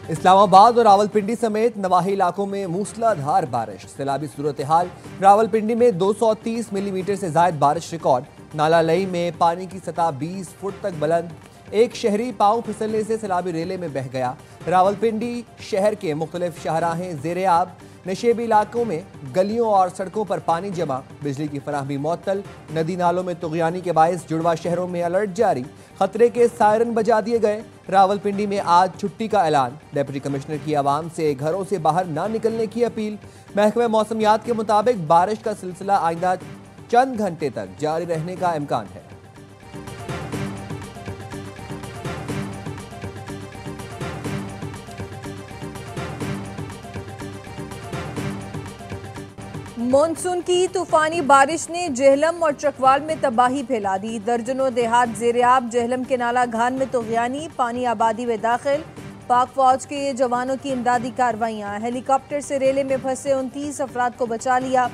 इस्लामाबाद और रावलपिंडी समेत नवाही इलाकों में मूसलाधार बारिश, सैलाबी सूरत हाल। रावलपिंडी में 230 मिलीमीटर से ज्यादा बारिश रिकॉर्ड। नाला लई में पानी की सतह 20 फुट तक बुलंद। एक शहरी पांव फिसलने से सैलाबी रेले में बह गया। रावलपिंडी शहर के मुख्तलिफ शाहराहें ज़ेर-ए-आब। नशेबी इलाकों में गलियों और सड़कों पर पानी जमा, बिजली की फराहमी मुअत्तल। नदी नालों में तुग़यानी के बायस जुड़वा शहरों में अलर्ट जारी, खतरे के सायरन बजा दिए गए। रावलपिंडी में आज छुट्टी का ऐलान। डिप्टी कमिश्नर की आवाम से घरों से बाहर ना निकलने की अपील। महकमा मौसमियात के मुताबिक बारिश का सिलसिला आइंदा चंद घंटे तक जारी रहने का इम्कान है। मॉनसून की तूफानी बारिश ने जेहलम और चकवाल में तबाही फैला दी। दर्जनों देहात ज़ेर-ए-आब। जेहलम के नाला घान में तुग़यानी, पानी आबादी में दाखिल। पाक फौज के जवानों की इमदादी कार्रवाइयाँ। हेलीकॉप्टर से रेले में फंसे 29 अफराद को बचा लिया।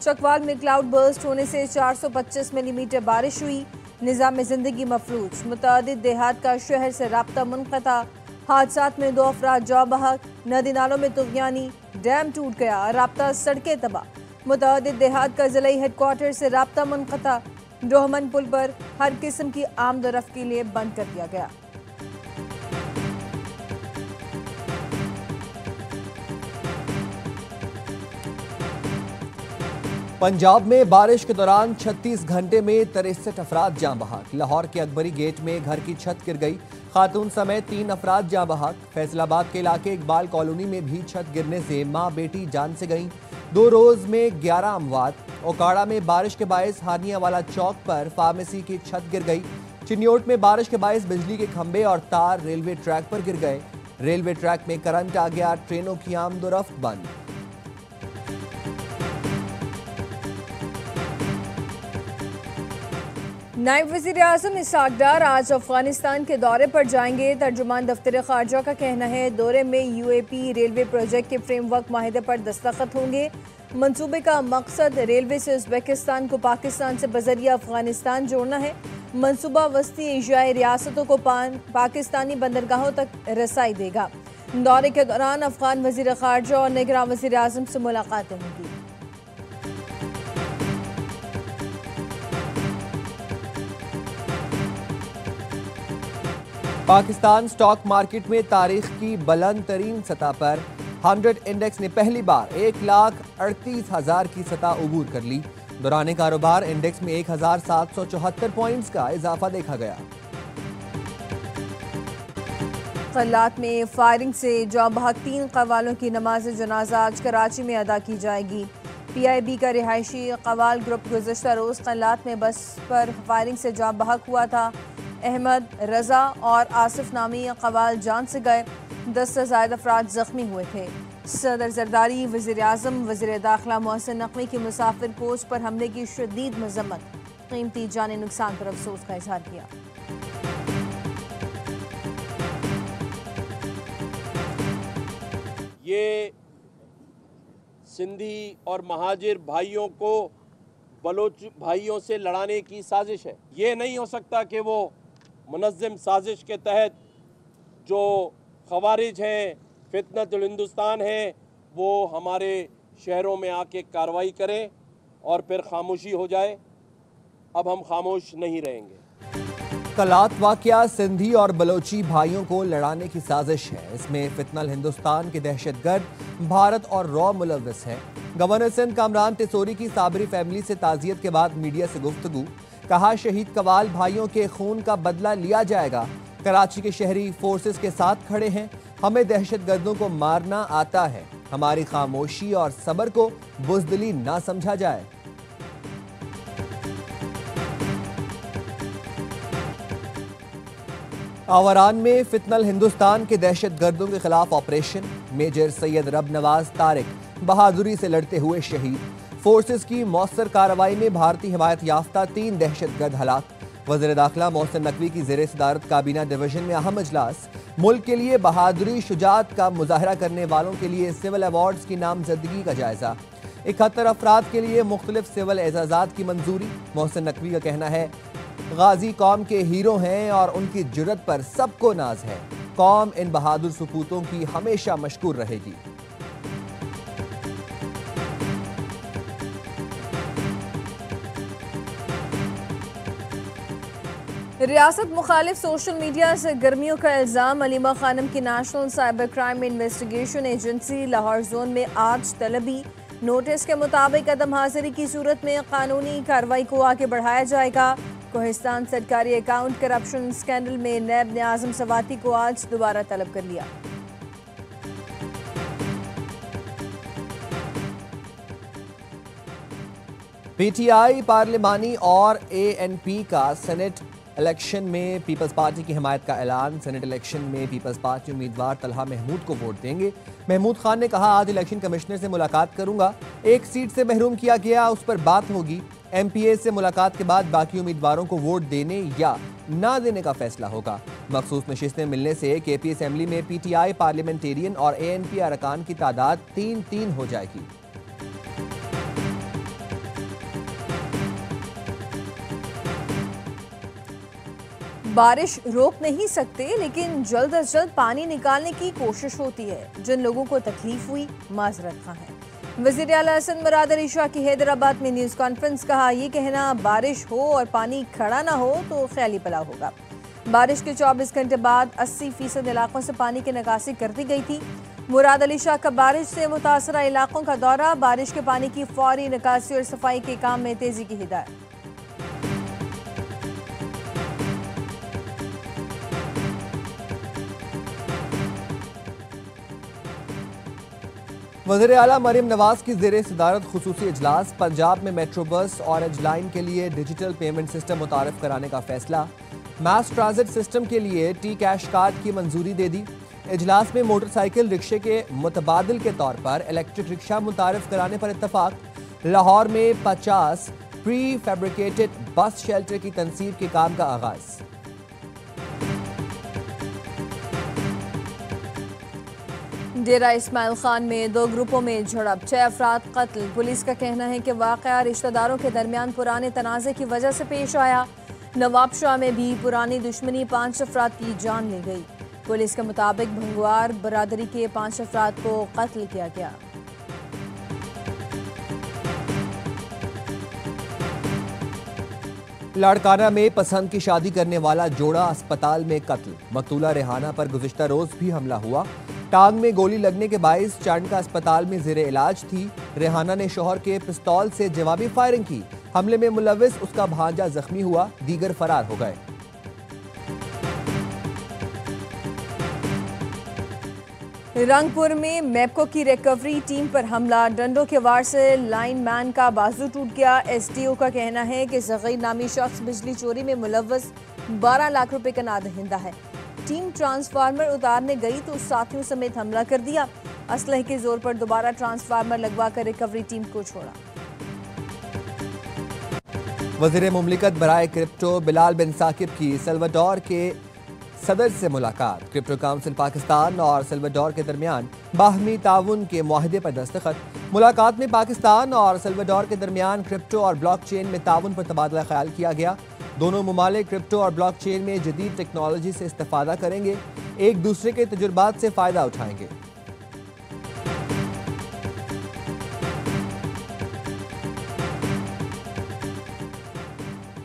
चकवाल में क्लाउड बर्स्ट होने से 425 मिलीमीटर बारिश हुई। निज़ाम ज़िंदगी मफलूज। मुतअद्दिद देहात का शहर से राब्ता मुनक़ता। हादसात में 2 अफराद जाँ बहक। नदी नालों में तुग़यानी, डैम टूट गया, राब्ता सड़कें तबाह। मुतअद्दिद देहात का ज़िलाई हेडक्वार्टर से राब्ता मुनक़ता। रोहमन पुल पर हर किस्म की आमदोरफ्त के लिए बंद कर दिया गया। पंजाब में बारिश के दौरान 36 घंटे में 63 अफराद जाँ बहक। लाहौर के अकबरी गेट में घर की छत गिर गई, खातून समेत 3 अफराद जाँ बहक। फैसलाबाद के इलाके इकबाल कॉलोनी में भी छत गिरने से मां बेटी जान से गईं। 2 रोज में 11 अमवात। ओकाड़ा में बारिश के बायस हानिया वाला चौक पर फार्मेसी की छत गिर गई। चिन्योट में बारिश के बायस बिजली के खंभे और तार रेलवे ट्रैक पर गिर गए। रेलवे ट्रैक में करंट आ गया, ट्रेनों की आमदोरफ्त बंद। नायब वज़ीर आज़म इसहाक़ डार आज अफगानिस्तान के दौरे पर जाएंगे। तर्जुमान दफ्तर ख़ारजा का कहना है दौरे में UAP रेलवे प्रोजेक्ट के फ्रेमवर्क माहिदे पर दस्तखत होंगे। मंसूबे का मकसद रेलवे से उज़्बेकिस्तान को पाकिस्तान से बज़रिया अफगानिस्तान जोड़ना है। मंसूबा वस्ती एशियाई रियासतों को पाकिस्तानी बंदरगाहों तक रसाई देगा। दौरे के दौरान अफगान वज़ीर ख़ारजा और निगरान वज़ीर आज़म से मुलाकातें होंगी। पाकिस्तान स्टॉक मार्केट में तारीख की बुलंद तरीन सतह पर 100 इंडेक्स ने पहली बार 1,38,000 की सतह उबूर कर ली। दौरान कारोबार इंडेक्स में 1,774 पॉइंट्स का इजाफा देखा गया। क़ल्लात में फायरिंग से जाँ बहक 3 कवालों की नमाज जनाजा आज कराची में अदा की जाएगी। PIB का रिहायशी कवाल ग्रुप गुज़श्ता रोज़ क़ल्लात में बस पर फायरिंग से जाँ बहक हुआ था। अहमद, रजा और आसिफ नामी कवाल जान से गए। 10 से ज़ायद अफराद जख्मी हुए थे। सदर जरदारी, वज़ीर आज़म, वज़ीर दाखिला मोहसिन नकवी की मुसाफिर कोच पर हमले की शदीद मजम्मत। कीमती जानी नुकसान पर अफसोस का इजहार किया। ये सिंधी और महाजिर भाइयों को बलोच भाइयों से लड़ाने की साजिश है। ये नहीं हो सकता कि वो मुनज़्ज़म साजिश के तहत जो ख़वारिज हैं, फितनतुल हिंदुस्तान है, वो हमारे शहरों में आके कार्रवाई करें और फिर खामोशी हो जाए। अब हम खामोश नहीं रहेंगे। क़ल्लात वाक़या सिंधी और बलोची भाइयों को लड़ाने की साजिश है। इसमें फितनल हिंदुस्तान के दहशतगर्द भारत और रॉ मुलव्वस है। गवर्नर सिंध कामरान तिसोरी की साबरी फैमिली से ताज़ियत के बाद मीडिया से गुफ्तगू। कहा शहीद कवाल भाइयों के खून का बदला लिया जाएगा। कराची के शहरी फोर्सेस के साथ खड़े हैं। हमें दहशतगर्दों को मारना आता है। हमारी खामोशी और सब्र को बुज़दिली ना समझा जाए। आवारान में फितनल हिंदुस्तान के दहशतगर्दों के खिलाफ ऑपरेशन। मेजर सैयद रब नवाज तारिक बहादुरी से लड़ते हुए शहीद। फोर्सेस की मौसर कार्रवाई में भारतीय हिमायत याफ्ता 3 दहशतगर्द हलाक। वज़ीर दाखिला मोहसिन नकवी की ज़ेर सदारत काबीना डिवीजन में अहम इजलास। मुल्क के लिए बहादुरी शुजात का मुजाहरा करने वालों के लिए सिविल अवार्ड्स की नामजदगी का जायजा। 71 अफराद के लिए मुख्तलिफ सिविल एजाज़ात की मंजूरी। मोहसिन नकवी का कहना है गाजी कौम के हीरो हैं और उनकी जुर्रत पर सबको नाज है। कौम इन बहादुर सपूतों की हमेशा मशकूर रहेगी। रियासत मुखालिफ सोशल मीडिया से गर्मियों का इल्ज़ाम। अलीमा खानम की national cyber crime investigation agency Lahore zone में आज तलबी। नोटिस के मुताबिक अदम हाजिरी की सूरत में कानूनी कार्रवाई को आगे बढ़ाया जाएगा। कोहिस्तान सरकारी अकाउंट करप्शन स्कैंडल में नैब ने आजम सवाती को आज दोबारा तलब कर लिया। पीटीआई पार्लिमानी और एएनपी का सेनेट इलेक्शन में पीपल्स पार्टी की हिमायत का ऐलान। सेनेट इलेक्शन में पीपल्स पार्टी उम्मीदवार तलहा महमूद को वोट देंगे। महमूद खान ने कहा, आज इलेक्शन कमिश्नर से मुलाकात करूंगा, एक सीट से महरूम किया गया, उस पर बात होगी। एमपीए से मुलाकात के बाद बाकी उम्मीदवारों को वोट देने या ना देने का फैसला होगा। मखसूस नशिस्तें मिलने से केपी असेंबली में पीटीआई पार्लियामेंटेरियन और एएनपी अरकान की तादाद 3-3 हो जाएगी। बारिश रोक नहीं सकते, लेकिन जल्द अज जल्द पानी निकालने की कोशिश होती है। जिन लोगों को तकलीफ हुई, माजरत खां है। वज़ीर आला हसन मुराद अली शाह की हैदराबाद में न्यूज़ कॉन्फ्रेंस। कहा, ये कहना बारिश हो और पानी खड़ा ना हो तो ख्याली पला होगा। बारिश के 24 घंटे बाद 80% इलाकों से पानी की निकासी कर दी गई थी। मुराद अली शाह का बारिश से मुतासरा इलाकों का दौरा। बारिश के पानी की फौरी निकासी और सफाई के काम में तेजी की हिदायत। वज़ीर आला मरियम नवाज की ज़ेरे सदारत खुसूसी इजलास। पंजाब में मेट्रो बस ऑरेंज लाइन के लिए डिजिटल पेमेंट सिस्टम मुतारिफ कराने का फैसला। मास ट्रांजिट सिस्टम के लिए टी कैश कार्ड की मंजूरी दे दी। इजलास में मोटरसाइकिल रिक्शे के मुतबादिल के तौर पर इलेक्ट्रिक रिक्शा मुतारिफ कराने पर इत्तफाक। लाहौर में 50 प्री फैब्रिकेटेड बस शेल्टर की तनसीब के काम का आगाज। डेरा इस्माइल खान में 2 ग्रुपों में झड़प, 6 अफराद कत्ल। पुलिस का कहना है कि वाक़या रिश्तेदारों के दरमियान पुराने तनाज़े की वजह से पेश आया। नवाबशाह में भी पुरानी दुश्मनी, 5 अफराद की जान ले गई। पुलिस के मुताबिक भंगवार बरादरी के 5 अफराद को कत्ल किया गया। लाड़काना में पसंद की शादी करने वाला जोड़ा अस्पताल में कत्ल। मकतूला रेहाना पर गुज़िश्ता रोज भी हमला हुआ। टांग में गोली लगने के बाइस चांडका अस्पताल में ज़ेरे इलाज थी। रेहाना ने शोहर के पिस्तौल से जवाबी फायरिंग की। हमले में मुलव्विस उसका भांजा जख्मी हुआ, दीगर फरार हो गए। रंगपुर में मैपको की रिकवरी टीम पर हमला, डंडों के वार से लाइनमैन का बाजू टूट गया। एसटीओ का कहना है कि सगीर नामी शख्स बिजली चोरी में मुलव्वस 12 लाख रुपए का नादहिंदा है। टीम ट्रांसफार्मर उतारने गई तो साथियों समेत हमला कर दिया। असलहे के जोर पर दोबारा ट्रांसफार्मर लगवाकर रिकवरी टीम को छोड़ा। वज़ीर मुमलिकत बराए क्रिप्टो बिलाल बिन साकिब की सल्वाडोर के सदर से मुलाकात। क्रिप्टो काउंसिल पाकिस्तान और सल्वाडोर के दरमियान बाहमी ताउन के मुआहदे पर दस्तखत। मुलाकात में पाकिस्तान और सल्वाडोर के दरमियान क्रिप्टो और ब्लॉकचेन में ताउन पर तबादला ख्याल किया गया। दोनों ममालिक क्रिप्टो और ब्लॉकचेन में जदीद टेक्नोलॉजी से इस्तेफादा करेंगे, एक दूसरे के तजुर्बात से फायदा उठाएंगे।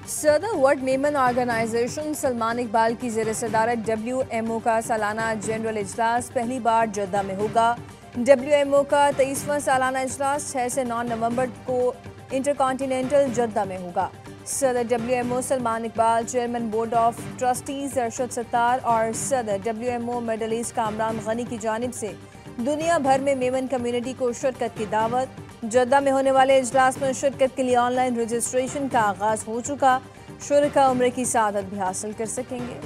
सदर वर्ल्ड मेमन ऑर्गेनाइजेशन सलमान इकबाल की ज़ेर सदारत WMO का सालाना जनरल इजलास पहली बार जद्दा में होगा। WMO का 23वां सालाना इजलास 6 से 9 नवंबर को इंटरकॉन्टिनेंटल जद्दा में होगा। सदर WMO Salman Iqbal, chairman board of trustees Arshad Sattar और सदर WMO middle east Kamran Ghani की जानिब से दुनिया भर में मेमन कम्युनिटी को शिरकत की दावत। जद्दा में होने वाले इजलास में शिरकत के लिए ऑनलाइन रजिस्ट्रेशन का आगाज हो चुका। शुरका उम्र की सादत भी हासिल कर सकेंगे।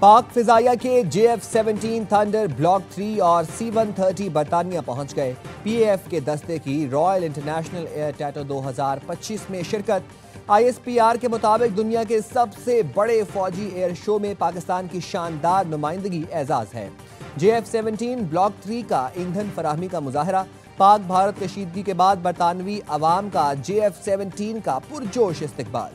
पाक फिजाइया के JF-17 थंडर ब्लॉक 3 और C-130 बरतानिया पहुंच गए। PAF के दस्ते की रॉयल इंटरनेशनल एयर टैटो 2025 में शिरकत। ISPR के मुताबिक दुनिया के सबसे बड़े फौजी एयर शो में पाकिस्तान की शानदार नुमाइंदगी एजाज है। JF-17 ब्लॉक 3 का ईंधन फराहमी का मुजाहरा। पाक भारत कशीदगी के बाद बरतानवी अवाम का JF-17 का पुरजोश इस्तकबाल।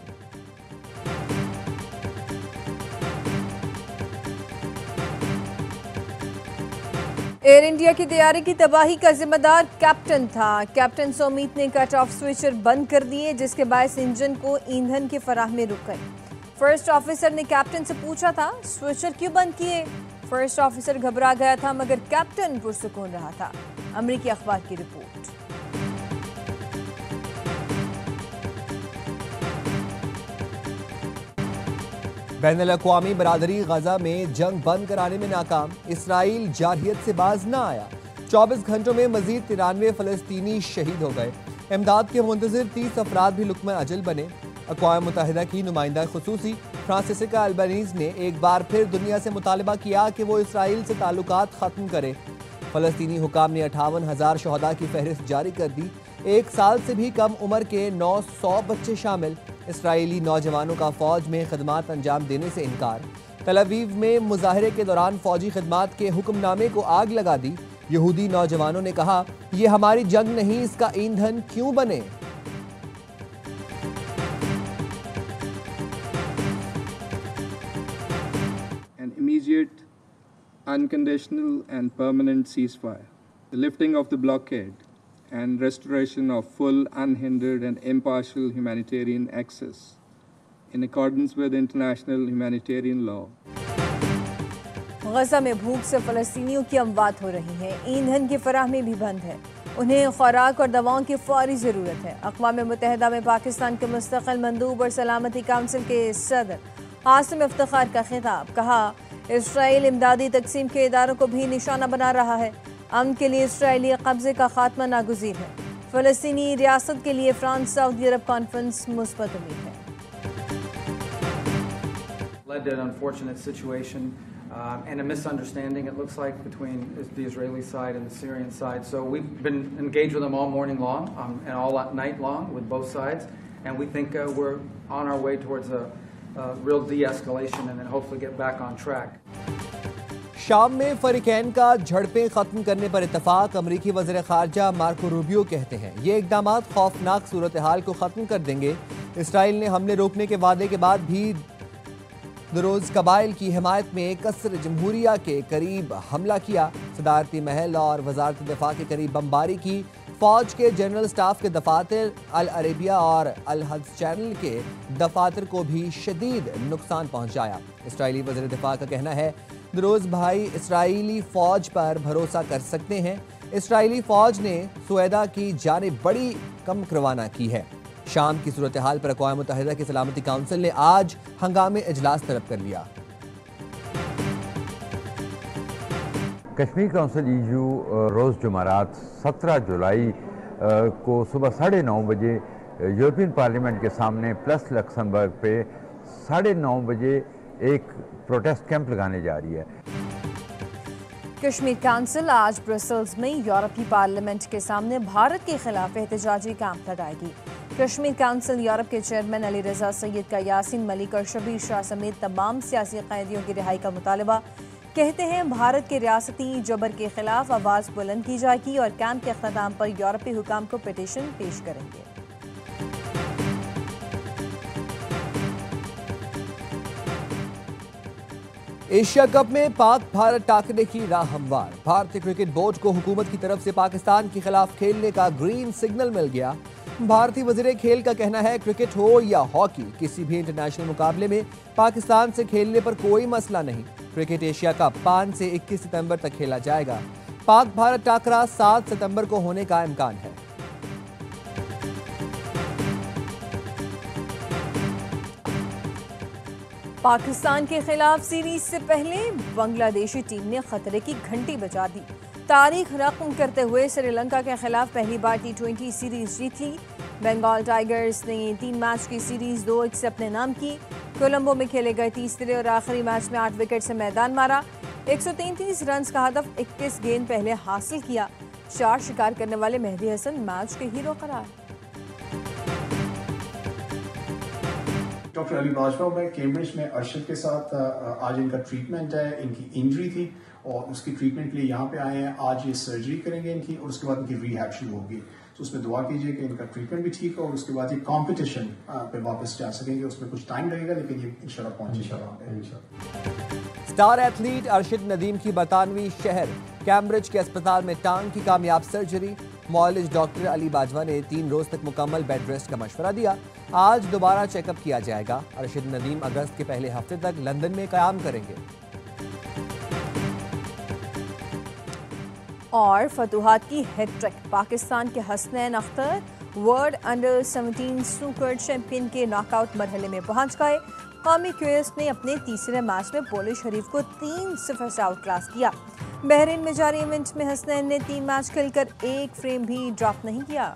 एयर इंडिया की तैयारी की तबाही का जिम्मेदार कैप्टन था। कैप्टन सोमीत ने कट ऑफ स्विचर बंद कर दिए, जिसके बायस इंजन को ईंधन की फराहमी रुक गई। फर्स्ट ऑफिसर ने कैप्टन से पूछा था, स्विचर क्यों बंद किए? फर्स्ट ऑफिसर घबरा गया था, मगर कैप्टन पुरसुकून रहा था। अमेरिकी अखबार की रिपोर्ट। बैनुल-अक़वामी बरादरी गजा में जंग बंद कराने में नाकाम। इसराइल जारहियत से बाज ना आया। 24 घंटों में मजीद 93 फलस्तीनी शहीद हो गए। इमदाद के मुंतज़िर 30 अफराद भी लुक़्मा अजल बने। अक़वाम मुत्तहिदा की नुमाइंदा खुसूसी फ्रांसिस्का अल्बनीज़ ने एक बार फिर दुनिया से मुतालबा किया कि वो इसराइल से ताल्लुकात ख़त्म करे। फ़लस्तीनी हुकाम ने 58,000 शहदा की फहरिस्त जारी कर दी। 1 साल से भी कम उम्र के 900 बच्चे शामिल। इसराइली नौजवानों का फ़ौज में खदमात अंजाम देने से इनकार। तल अवीव में मुजाहरे के दौरान फ़ौजी खदमात के हुक्मनामे को आग लगा दी। यहूदी नौजवानों ने कहा, ये हमारी जंग नहीं, इसका ईंधन क्यों बने? An immediate, unconditional and permanent ceasefire, the lifting of the blockade and restoration of full, unhindered and impartial humanitarian access in accordance with international humanitarian law. गजा में भूख से फलस्तीनियों की अमवात हो रही है। ईंधन की फराहमी भी बंद है। उन्हें खुराक और दवाओं की फौरी ज़रूरत है। अक़वाम मुत्तहिदा में पाकिस्तान के मुस्तक़िल मंदूब और सलामती काउंसिल के सदर आसिम इफ्तिखार का खिताब। कहा, इसराइल इमदादी तकसीम के इदारों को भी निशाना बना रहा है। अमन के लिए इसराइली कब्जे का खात्मा नागुज़ीर है। फ़लस्तीनी रियासत के लिए फ्रांस सऊदी अरब कॉन्फ्रेंस मुस्बत उम्मीद है। Led to an unfortunate situation and a misunderstanding, it looks like, between the Israeli side and the Syrian side. So we've been engaged with them all morning long and all night long with both sides, and we think we're on our way towards a real de-escalation and then hopefully get back on track. शाम में फरीकैन का झड़पें खत्म करने पर इत्तफाक। अमरीकी वज़ीर ख़ारजा Marco Rubio कहते हैं, ये इक़दामात खौफनाक सूरत हाल को ख़त्म कर देंगे। इसराइल ने हमले रोकने के वादे के बाद भी दरोज़ कबाइल की हिमायत में कसर जमहूरिया के करीब हमला किया। सदारती महल और वजारत दिफा के करीब बमबारी की। फ़ौज के जनरल स्टाफ के दफातर, अल अरेबिया और अल हद्स चैनल के दफातर को भी शदीद नुकसान पहुँचाया। इसराइली वज़ीर दिफा का कहना है, दरोज़ भाई इसराइली फ़ौज पर भरोसा कर सकते हैं। इसराइली फ़ौज ने सुएदा की जानिब बड़ी कम रवाना की है। शाम की सूरत हाल पर अक़वाम मुत्तहिदा की सलामती काउंसिल ने आज हंगामी इजलास तलब कर लिया। कश्मीर काउंसिल ईयू रोज़ जुमेरात 17 जुलाई को सुबह 9:30 बजे यूरोपियन पार्लियामेंट के सामने प्लस लक्समबर्ग पे 9:30 बजे एक प्रोटेस्ट कैंप लगाने जा रही है। कश्मीर काउंसिल आज ब्रसल्स में यूरोपीय पार्लियामेंट के सामने भारत के खिलाफ एहतजाजी कैंप लगाएगी। कश्मीर काउंसिल यूरोप के चेयरमैन अली रजा सैयद का यासीन मलिक और शबीर शाह समेत तमाम सियासी कैदियों की रिहाई का मुतालबा। कहते हैं, भारत के रियासती जबर के खिलाफ आवाज़ बुलंद की जाएगी और कैंप के अख्ताम पर यूरोपीय हुकाम को पिटीशन पेश करेंगे। एशिया कप में पाक भारत टाकरे की राह हमवार। भारतीय क्रिकेट बोर्ड को हुकूमत की तरफ से पाकिस्तान के खिलाफ खेलने का ग्रीन सिग्नल मिल गया। भारतीय वजीर खेल का कहना है, क्रिकेट हो या हॉकी, किसी भी इंटरनेशनल मुकाबले में पाकिस्तान से खेलने पर कोई मसला नहीं। क्रिकेट एशिया कप 5 से 21 सितंबर तक खेला जाएगा। पाक भारत टाकरा 7 सितंबर को होने का इम्कान है। पाकिस्तान के खिलाफ सीरीज से पहले बांग्लादेशी टीम ने खतरे की घंटी बजा दी। तारीख रकम करते हुए श्रीलंका के खिलाफ पहली बार T20 सीरीज जीत ली। बंगाल टाइगर्स ने 3 मैच की सीरीज 2-1 से अपने नाम की। कोलंबो में खेले गए तीसरे और आखिरी मैच में 8 विकेट से मैदान मारा। 133 रन का हदफ 21 गेंद पहले हासिल किया। 4 शिकार करने वाले मेहदी हसन मैच के हीरो करार। डॉक्टर अली बाजवा में कैम्ब्रिज में अरशद के साथ आज इनका ट्रीटमेंट है। इनकी इंजरी थी और उसकी ट्रीटमेंट के लिए यहाँ पे आए हैं। आज ये सर्जरी करेंगे इनकी और उसके बाद इनकी रिहैब शुरू होगी। तो उसमें दुआ कीजिए कि इनका ट्रीटमेंट भी ठीक हो और उसके बाद ये कंपटीशन पे वापस जा सकेंगे। उसमें कुछ टाइम लगेगा लेकिन ये इंशाल्लाह पहुंचेगा। स्टार एथलीट अरशद नदीम की बरतानवी शहर कैम्ब्रिज के अस्पताल में टांग की कामयाब surgery. Mollies doctor Ali Bajwa ने 3 रोज तक मुकम्मल बेड रेस्ट का मशवरा दिया। आज दोबारा चेकअप किया जाएगा। अरशद नदीम अगस्त के पहले हफ्ते तक लंदन में कयाम करेंगे। और फतुहात की हैट्रिक, पाकिस्तान के Hasnain Akhtar world under 17 snooker champion के नॉकआउट मरहले में पहुंच गए। कौमी क्यूएस ने अपने तीसरे मैच में पोलिश हरीफ को 3-0 से आउट क्लास किया। बहरीन में जारी इवेंट में हसनैन ने 3 मैच खेलकर 1 फ्रेम भी ड्रॉप नहीं किया।